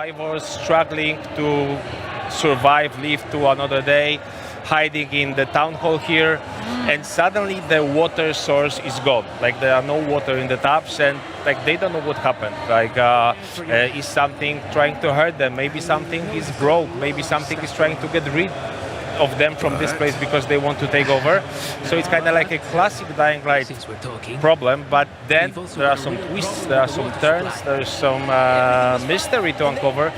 survivors struggling to survive, live to another day, hiding in the town hall here, and suddenly the water source is gone. Like there are no water in the taps, and like they don't know what happened. Like is something trying to hurt them? Maybe something is broke. Maybe something is trying to get rid of them from this place because they want to take over. So it's kind of like a classic Dying Light problem, but then there are some twists, there are some turns, there's some mystery to uncover.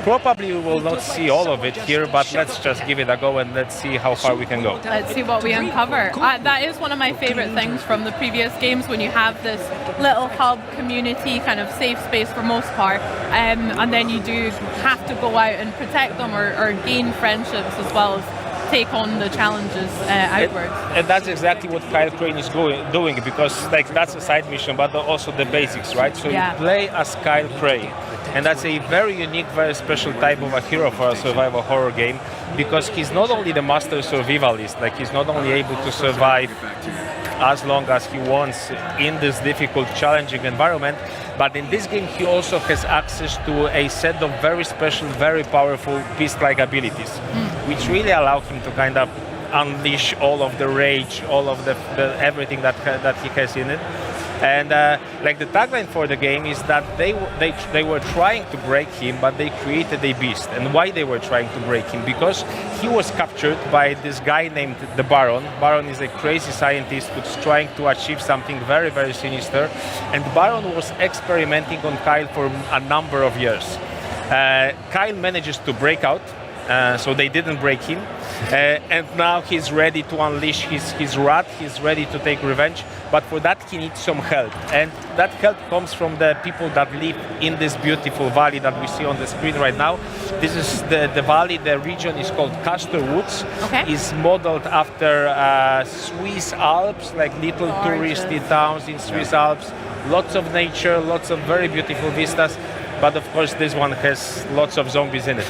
Probably we will not see all of it here, but let's just give it a go and let's see how far we can go. Let's see what we uncover. That is one of my favorite things from the previous games, when you have this little hub community kind of safe space for most part, and then you do have to go out and protect them or gain friendships as well as take on the challenges outwards. And that's exactly what Kyle Crane is doing, because like that's a side mission, but also the basics, right? So you play as Kyle Crane, and that's a very unique, very special type of a hero for a survival horror game, because he's not only the master survivalist, like he's not only able to survive as long as he wants in this difficult, challenging environment, but in this game he also has access to a set of very special, very powerful beast-like abilities, which really allow him to kind of unleash all of the rage, all of the everything that he has in it. And like the tagline for the game is that they were trying to break him, but they created a beast. And why they were trying to break him? Because he was captured by this guy named the Baron. Baron is a crazy scientist who's trying to achieve something very, very sinister. And Baron was experimenting on Kyle for a number of years. Kyle manages to break out, so they didn't break him. And now he's ready to unleash his wrath, he's ready to take revenge, but for that he needs some help. And that help comes from the people that live in this beautiful valley that we see on the screen right now. This is the valley, the region is called Castor Woods. Okay. It's modeled after Swiss Alps, like little touristy towns in Swiss Alps. Lots of nature, lots of very beautiful vistas. But of course, this one has lots of zombies in it.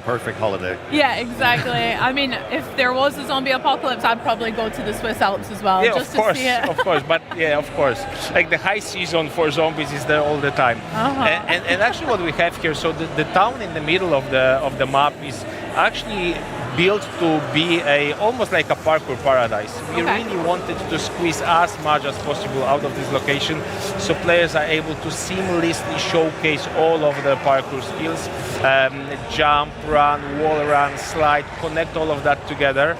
Perfect holiday. Yeah, exactly. I mean, if there was a zombie apocalypse, I'd probably go to the Swiss Alps as well, Yeah, just of course, to see it. of course. But yeah, of course. Like the high season for zombies is there all the time. And actually, what we have here, so the town in the middle of the map is actually built to be almost like a parkour paradise. We really wanted to squeeze as much as possible out of this location, so players are able to seamlessly showcase all of the parkour skills, jump, run, wall run, slide, connect all of that together.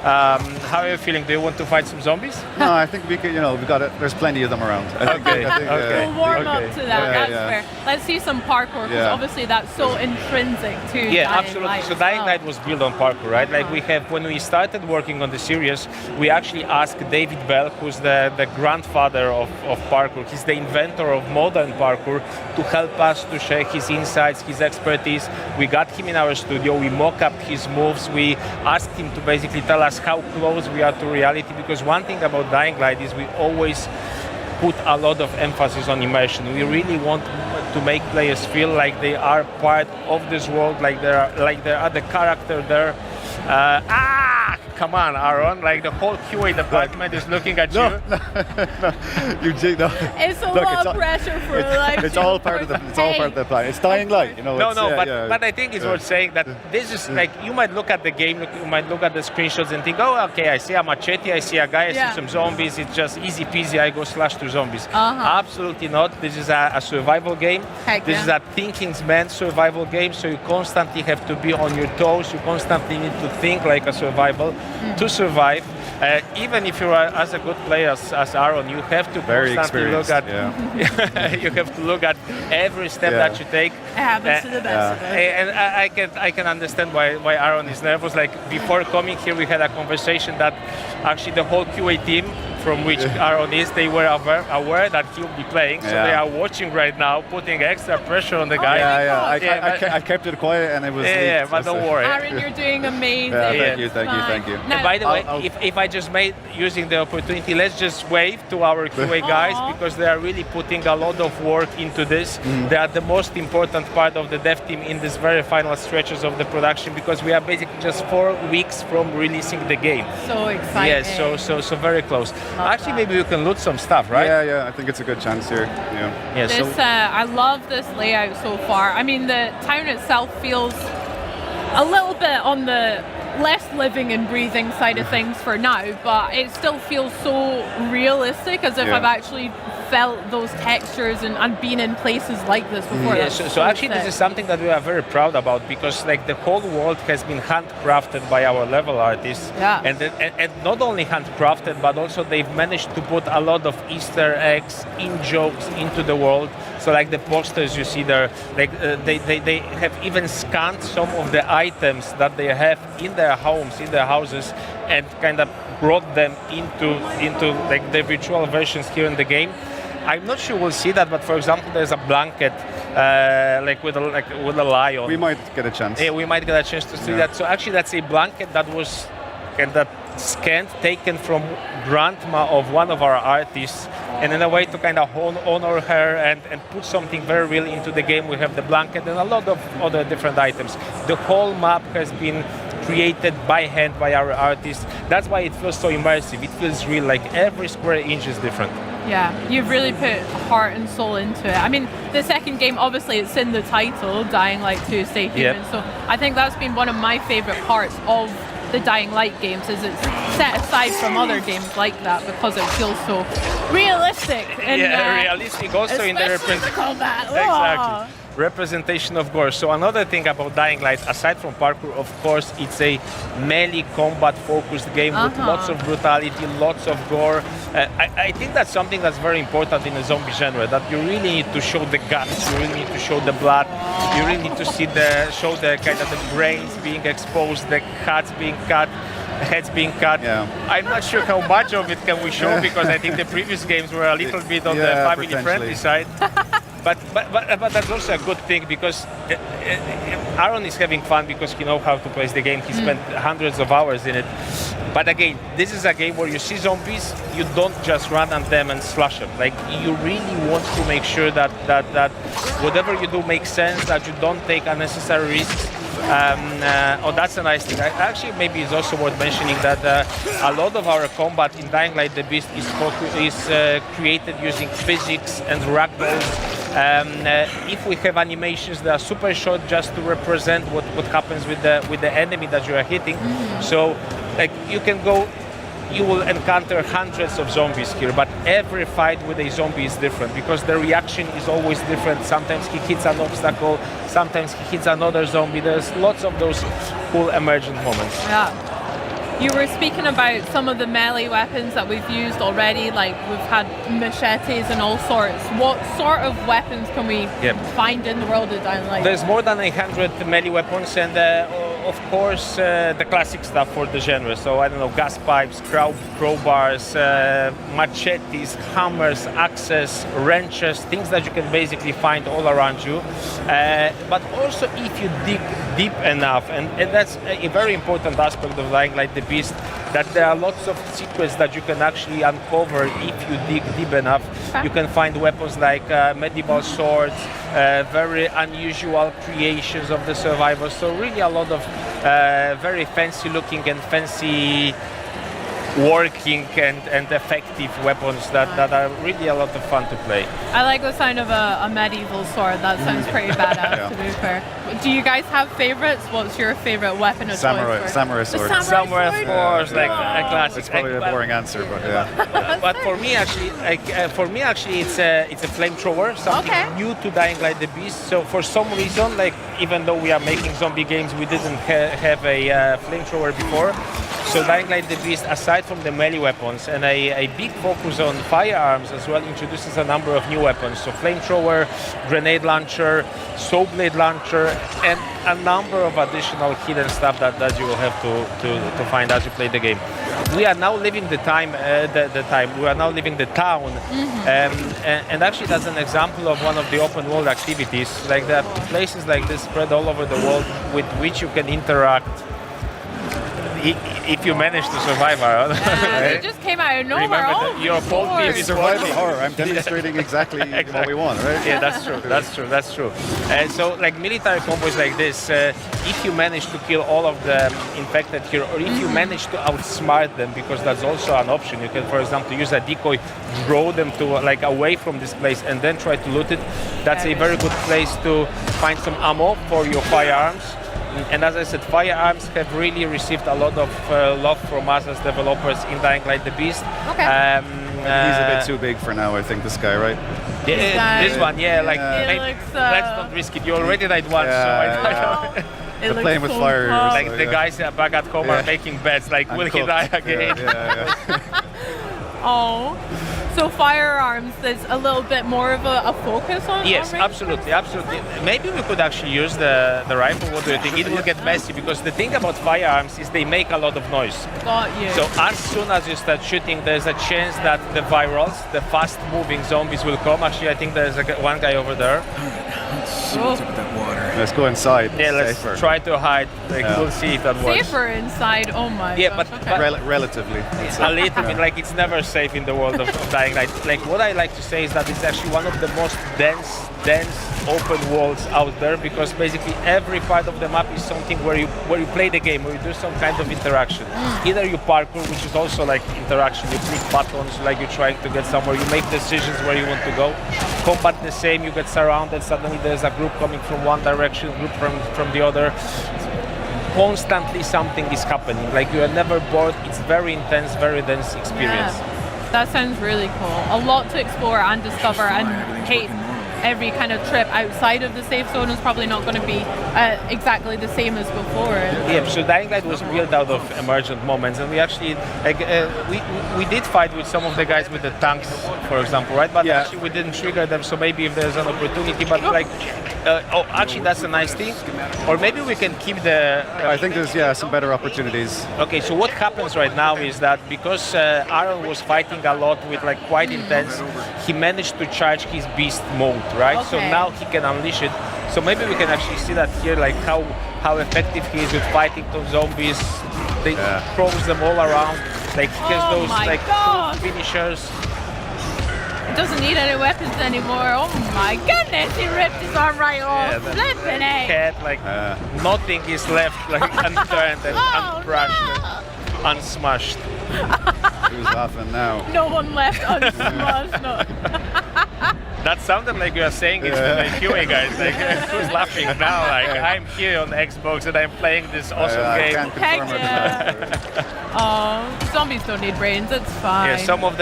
How are you feeling? Do you want to fight some zombies? No, I think we could, we got it. There's plenty of them around. I think, We'll warm up to that, that's fair. Let's see some parkour, because obviously that's so intrinsic to Dying absolutely. Light. So Dying Light was built on parkour, right? Like when we started working on the series, we actually asked David Bell, who's the grandfather of parkour. He's the inventor of modern parkour, to help us to share his insights, his expertise. We got him in our studio, we mock-upped his moves, we asked him to basically tell us how close we are to reality, because one thing about Dying Light is we always put a lot of emphasis on immersion. We really want to make players feel like they are part of this world, like they are the character there. Come on, Aaron! Like the whole QA department is looking at you. No. It's a lot of pressure for a live. It's all part of the. It's all part of the plan. It's Dying Light, But I think it's worth saying that this is like, you might look at the game, you might look at the screenshots and think, oh, okay, I see a machete, I see a guy, I see some zombies. It's just easy peasy. I go slash through zombies. Absolutely not. This is a survival game. This is a thinking man's survival game. So you constantly have to be on your toes. You constantly need to think like a survival to survive. Even if you are as a good player as Aaron, you have to constantly look at. You have to look at every step that you take. It happens to the best of it. And I can understand why Aaron is nervous. Like before coming here, we had a conversation that actually the whole QA team, from which Aaron is, they were aware that he'll be playing, so they are watching right now, putting extra pressure on the guy. I kept it quiet, and it was. But don't worry. Aaron, you're doing amazing. Thank you. And by the way, if I just using the opportunity, let's just wave to our QA guys, because they are really putting a lot of work into this. They are the most important part of the dev team in this very final stretches of the production, because we are basically just 4 weeks from releasing the game. So exciting. Yes, so very close. Actually, maybe we can loot some stuff, right? Yeah, I think it's a good chance here. Yeah. Yeah. This, I love this layout so far. I mean, the town itself feels a little bit on the less living and breathing side of things for now, but it still feels so realistic, as if I've actually felt those textures and been in places like this before. Yeah, so actually this is something that we are very proud about, because like the whole world has been handcrafted by our level artists. Yeah. And not only handcrafted, but also they've managed to put a lot of Easter eggs, in-jokes into the world. So like the posters you see there, like they have even scanned some of the items that they have in their homes, in their houses, and kind of brought them into like the virtual versions here in the game. I'm not sure we'll see that, but for example, there's a blanket like with a lion. We might get a chance. Yeah, we might get a chance to see that. So actually, that's a blanket that was kind of scanned, taken from grandma of one of our artists, and in a way to kind of honor her and put something very real into the game. We have the blanket and a lot of other different items. The whole map has been created by hand by our artists. That's why it feels so immersive. It feels real, like every square inch is different. Yeah, you've really put heart and soul into it. I mean, the second game, obviously, it's in the title, Dying Light 2 Stay Human. So I think that's been one of my favorite parts of the Dying Light games, is it's set aside from other games like that because it feels so realistic. And, realistic also in the combat. Exactly. Representation of gore. So another thing about Dying Light, aside from parkour, of course, it's a melee combat focused game with lots of brutality, lots of gore. I think that's something that's very important in the zombie genre, that you really need to show the guts, you really need to show the blood, you really need to show the kind of the brains being exposed, the heads being cut. Yeah. I'm not sure how much of it can we show, because I think the previous games were a little bit on the family-friendly side. But that's also a good thing, because Aaron is having fun because he knows how to play the game. He spent hundreds of hours in it. But again, this is a game where you see zombies, you don't just run at them and slash them. Like, you really want to make sure that whatever you do makes sense, that you don't take unnecessary risks. That's a nice thing. Actually, maybe it's also worth mentioning that a lot of our combat in Dying Light the Beast is created using physics and ragdolls. If we have animations that are super short, just to represent what happens with the enemy that you are hitting. So, like, you will encounter hundreds of zombies here, but every fight with a zombie is different, because the reaction is always different. Sometimes he hits an obstacle, sometimes he hits another zombie. There's lots of those cool emergent moments. Yeah. You were speaking about some of the melee weapons that we've used already, like we've had machetes and all sorts. What sort of weapons can we find in the world of Dying Light? There's more than 100 melee weapons, and of course the classic stuff for the genre. So I don't know, gas pipes, crowbars, machetes, hammers, axes, wrenches, things that you can basically find all around you. But also if you dig deep enough, and that's a very important aspect of Dying Light the Beast, that there are lots of secrets that you can actually uncover if you dig deep enough. Okay. You can find weapons like medieval swords, very unusual creations of the survivors. So really a lot of very fancy looking and fancy working and effective weapons that are really a lot of fun to play. I like the sound of a medieval sword. That sounds pretty badass, to be fair. Do you guys have favorites? What's your favorite weapon of choice? Samurai sword. Samurai, of course, like a classic. It's probably a boring answer, but yeah. But for me, actually, it's a flamethrower, something new to Dying Light the Beast. So for some reason, like, even though we are making zombie games, we didn't have a flamethrower before. So Dying Light the Beast, aside from the melee weapons and a big focus on firearms as well, introduces a number of new weapons. So flamethrower, grenade launcher, saw blade launcher, and a number of additional hidden stuff that you will have to find as you play the game. We are now living the time. We are now living the town, and actually that's an example of one of the open world activities. Like, there are places like this spread all over the world with which you can interact. if you manage to survive, Aaron. It just came out of nowhere. Remember your fault Lord. is Survival horror. I'm demonstrating exactly what we want, right? Yeah, that's true. That's true. So, like military combos like this, if you manage to kill all of the infected here, or if you manage to outsmart them, because that's also an option. You can, for example, use a decoy, draw them to like away from this place, and then try to loot it. That's a very good place to find some ammo for your firearms. And as I said, firearms have really received a lot of love from us as developers in Dying Light the Beast. Okay. He's a bit too big for now, I think, this guy, right? Yeah, this one, yeah, like It maybe, looks, let's not risk it. You already died once, so I don't. It looks playing with so fire, tough. Like the guys back at home are making bets, like, will he die again? Oh, so firearms, there's a little bit more of a focus on. Yes, on absolutely. Maybe we could actually use the rifle. What do you think? It will get messy because the thing about firearms is they make a lot of noise. Got you. So as soon as you start shooting, there's a chance that the virals, the fast-moving zombies, will come. Actually, I think there's one guy over there. Let's go inside. Yeah, let's Safer. try to hide. Like, we'll see if that works. Safer inside. Oh my. Yeah, gosh, but- okay. Relatively. A little bit, like it's never safe in the world of Dying Light. Like what I like to say is that it's actually one of the most dense open worlds out there, because basically every part of the map is something where you play the game, where you do some kind of interaction. Either you parkour, which is also like interaction, you click buttons, like you're trying to get somewhere, you make decisions where you want to go. Combat the same, you get surrounded, suddenly there's a group coming from one direction, group from the other. Constantly something is happening, like you are never bored. It's very intense, very dense experience. Yeah. That sounds really cool. A lot to explore and discover, and hate every kind of trip outside of the safe zone is probably not going to be exactly the same as before. Yeah, so Dying Light was built out of emergent moments, and we actually we did fight with some of the guys with the tanks, for example, right? But actually we didn't trigger them, so maybe if there's an opportunity, but like, actually that's a nice thing. Or maybe we can keep the... I think there's, some better opportunities. Okay, so what happens right now is that because Aaron was fighting a lot with like quite intense, he managed to charge his beast mode, right? Okay. So now he can unleash it. So maybe we can actually see that here, like how effective he is with fighting those zombies. They throws them all around. Like he has those like gosh. finishers. It doesn't need any weapons anymore. Oh my goodness, he ripped his arm right off. Flipping it. Cat, like nothing is left like unturned and unbrushed and unsmashed. Who's laughing now? No one left unsmashed. No. That sounded like you are saying it to the QA guys. Like, who's laughing now? Like, I'm here on Xbox and I'm playing this awesome game. I can't confirm it. Oh, zombies don't need brains. It's fine. Yeah, some of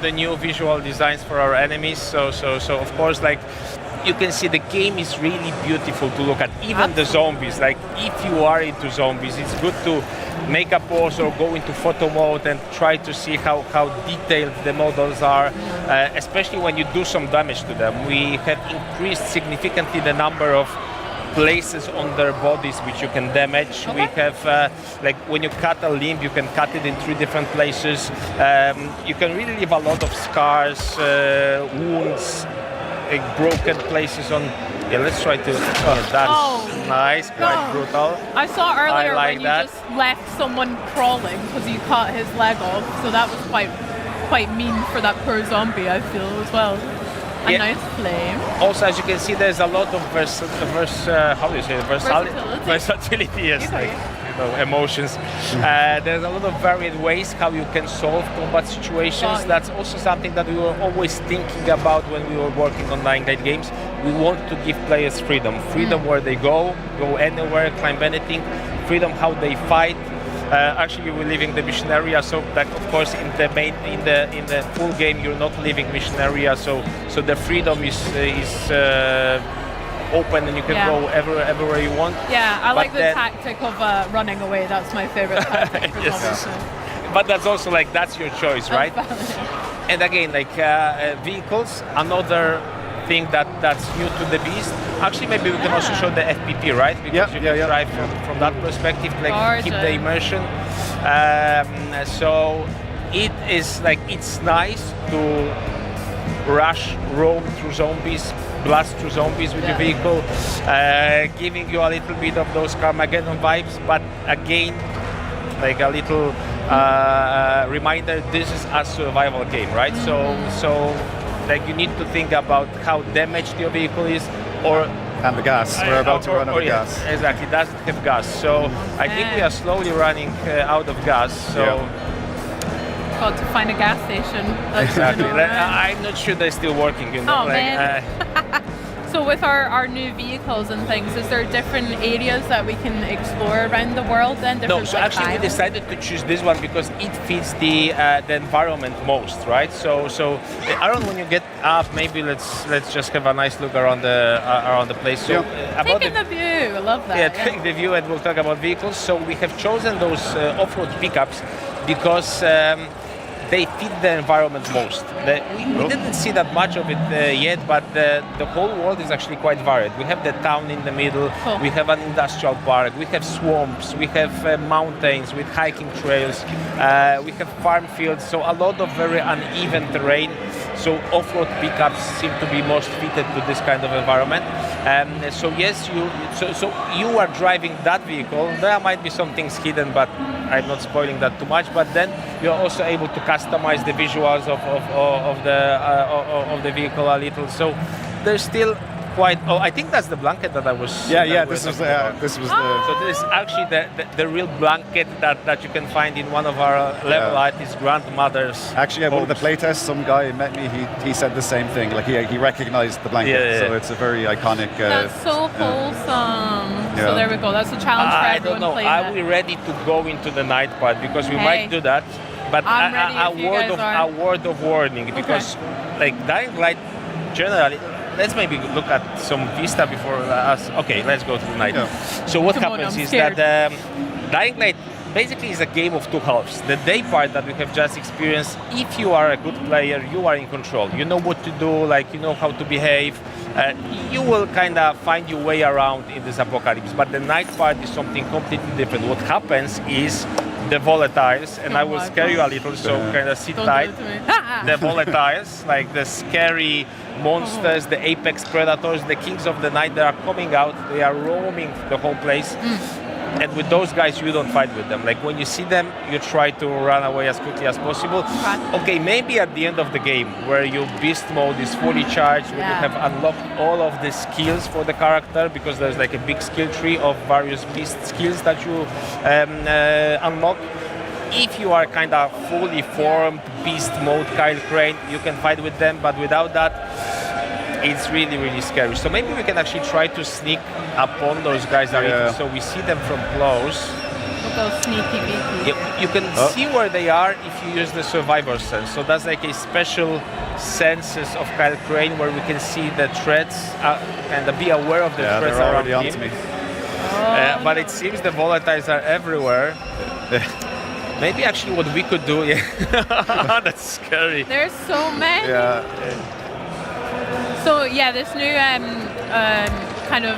the new visual designs for our enemies. So of course, like, you can see the game is really beautiful to look at. Even the zombies. Like, if you are into zombies, it's good to make a pause or go into photo mode and try to see how detailed the models are, especially when you do some damage to them. We have increased significantly the number of places on their bodies which you can damage. We have, like when you cut a limb, you can cut it in 3 different places. You can really leave a lot of scars, wounds, like broken places on. Yeah, let's try to. That's nice, quite brutal. I saw earlier like when that. you just left someone crawling because you cut his leg off, so that was quite mean for that poor zombie, I feel, as well. A nice flame. Also, as you can see, there's a lot of versatility. Yes, like, emotions. There's a lot of varied ways how you can solve combat situations. That's also something that we were always thinking about when we were working on Dying Light games. We want to give players freedom where they go anywhere, climb anything, freedom how they fight. Actually, we're leaving the mission area, so that of course in the full game you're not leaving mission area, so the freedom is open and you can go everywhere you want. Yeah, I like the tactic of running away. That's my favorite tactic for zombies. But that's also like that's your choice, right? And again, like vehicles, another thing that's new to the Beast. Actually, maybe we can also show the FPP, right? Because you can drive from that perspective, like keep the immersion. So it is like it's nice to roam through zombies, blast through zombies with your vehicle, giving you a little bit of those Carmageddon vibes. But again, like a little reminder. This is a survival game, right? So like you need to think about how damaged your vehicle is, or And the gas. We're about to run out of yeah, gas. exactly, doesn't have gas. So I think we are slowly running out of gas. So Got to find a gas station. That's exactly. good to know, right? I'm not sure they're still working. You know, Oh, man. So with our new vehicles and things, is there different areas that we can explore around the world then? No, Different, so like, actually we islands? decided to choose this one because it fits the environment most, right? So Aaron, when you get up, maybe let's just have a nice look around the place. So about Taking the view, I love that. yeah, take the view, and we'll talk about vehicles. So we have chosen those off-road pickups because they fit the environment most. We didn't see that much of it yet, but the whole world is actually quite varied. We have the town in the middle, we have an industrial park, we have swamps, we have mountains with hiking trails, we have farm fields, so a lot of very uneven terrain. So off-road pickups seem to be most fitted to this kind of environment. So yes, you are driving that vehicle. There might be some things hidden, but I'm not spoiling that too much. But then you're also able to customize the visuals of the vehicle a little. So there's still quite. Oh, I think that's the blanket that I was. This was the. So this is actually the real blanket that you can find in one of our level artist grandmother's. Actually, at one of the homes. playtests, some guy met me. He said the same thing. Like he recognized the blanket. Yeah. So it's a very iconic. That's so wholesome. Yeah. So there we go. That's a challenge for I everyone don't know. playing Are that. we ready to go into the night part? Because we Hey. might do that. But I'm ready if you guys are. a word of warning, because like Dying Light generally. Let's maybe look at some Vista before us. Okay, let's go to the night. Yeah. So what Come on, happens I'm is scared. that Dying Light basically is a game of two halves. The day part that we have just experienced, if you are a good player, you are in control. You know what to do, like you know how to behave. You will kind of find your way around in this apocalypse. But the night part is something completely different. What happens is the volatiles, and I will scare you a little, so kind of sit Don't tight. do it to me. The volatiles, like the scary monsters, the apex predators, the kings of the night, they are coming out, they are roaming the whole place. And with those guys, you don't fight with them. Like when you see them, you try to run away as quickly as possible. Okay, maybe at the end of the game, where your beast mode is fully charged, where you have unlocked all of the skills for the character, because there's like a big skill tree of various beast skills that you unlock. If you are kind of fully formed beast mode Kyle Crane, you can fight with them, but without that, it's really, really scary. So maybe we can actually try to sneak upon those guys a little, so we see them from close. We'll go sneaky beaky. You can see where they are if you use the survivor sense. So that's like a special senses of Kyle Crane where we can see the threats and be aware of the threats they're around already him. onto me. But it seems the volatiles are everywhere. Maybe actually what we could do, that's scary. There's so many. Yeah. So yeah, this new kind of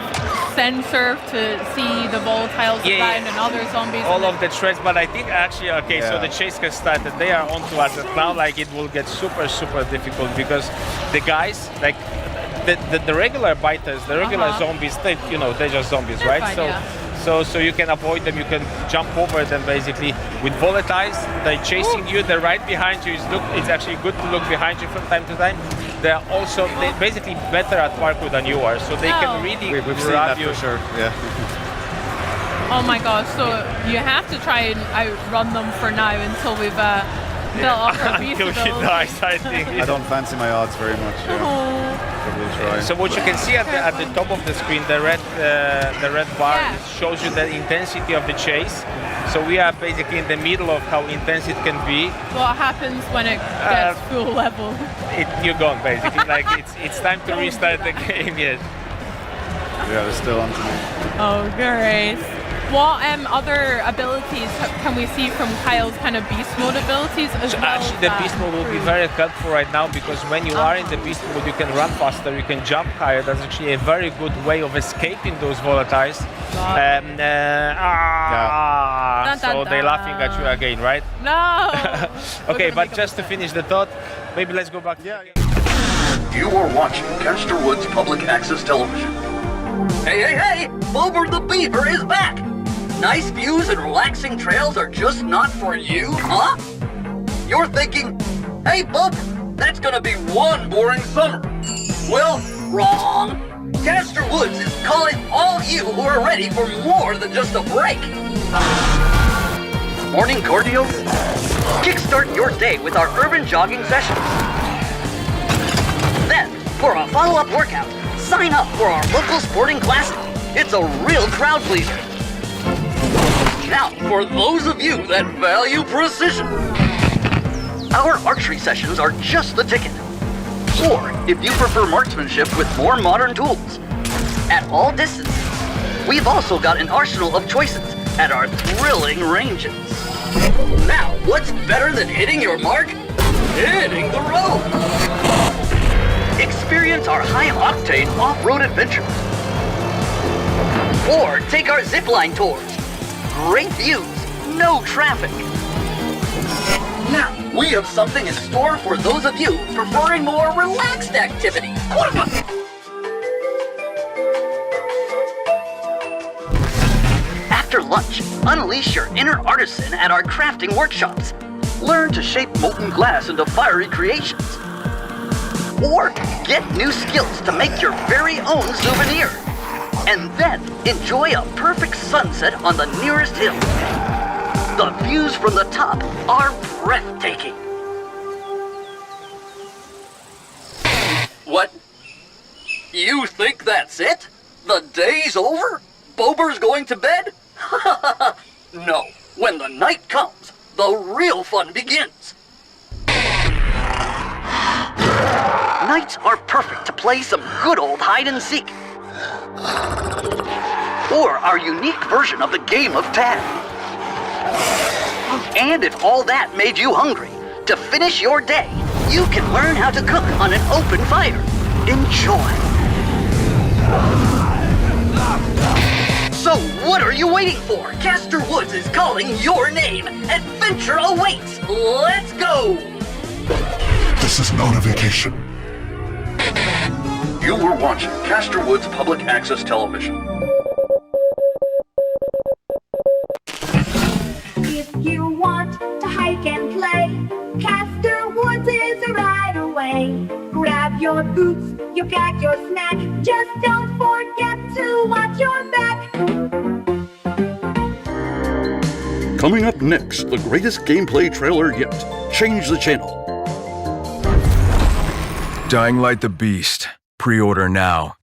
sensor to see the volatiles around and other zombies. All of the threats, but I think actually, so the chase has started. They are onto us, and now like it will get super, super difficult because the guys, like the regular biters, the regular zombies, they're just zombies, They're right? fine, So you can avoid them, you can jump over them basically. With volatiles, they're chasing you, they're right behind you. It's actually good to look behind you from time to time. They're basically better at parkour than you are, so they can really We've seen grab that you. for sure. Yeah. Oh my gosh! So you have to try and outrun them for now until we've built up our beast Until he ability. dies, I think. I don't fancy my odds very much. Yeah. But we'll try. So what you can see at the top of the screen, the red bar shows you the intensity of the chase. So we are basically in the middle of how intense it can be. What happens when it gets full level? You're gone basically. Like it's time to restart the game. Yes. Yeah, they're still onto me. Oh, great. What other abilities can we see from Kyle's kind of beast mode abilities as So well? actually the beast mode will be very helpful right now because when you are in the beast mode you can run faster, you can jump higher. That's actually a very good way of escaping those volatiles. So they're laughing at you again, right? No! Okay, but just to finish the thought, maybe let's go back. You are watching Castor Woods Public Access Television. Hey, hey, hey! Bobber the Beaver is back! Nice views and relaxing trails are just not for you, huh? You're thinking, hey, Bub, that's gonna be one boring summer. Well, wrong. Castor Woods is calling all you who are ready for more than just a break. Morning cardio? Kickstart your day with our urban jogging sessions. Then, for a follow-up workout, sign up for our local sporting classic. It's a real crowd pleaser. Now, for those of you that value precision, our archery sessions are just the ticket. Or, if you prefer marksmanship with more modern tools. At all distances, we've also got an arsenal of choices at our thrilling ranges. Now, what's better than hitting your mark? Hitting the road! Experience our high-octane off-road adventures. Or take our zipline tours. Great views, no traffic. Now, we have something in store for those of you preferring more relaxed activities. After lunch, unleash your inner artisan at our crafting workshops. Learn to shape molten glass into fiery creations. Or get new skills to make your very own souvenir. And then enjoy a perfect sunset on the nearest hill. The views from the top are breathtaking. What? You think that's it? The day's over? Bober's going to bed? No. When the night comes, the real fun begins. Nights are perfect to play some good old hide and seek. Or our unique version of the game of tag. And if all that made you hungry, to finish your day, you can learn how to cook on an open fire. Enjoy. So what are you waiting for? Castor Woods is calling your name. Adventure awaits. Let's go. This is not a vacation. You were watching Castor Woods Public Access Television. If you want to hike and play, Castor Woods is right away. Grab your boots, you got your snack. Just don't forget to watch your back. Coming up next, the greatest gameplay trailer yet. Change the channel. Dying Light the Beast. Pre-order now.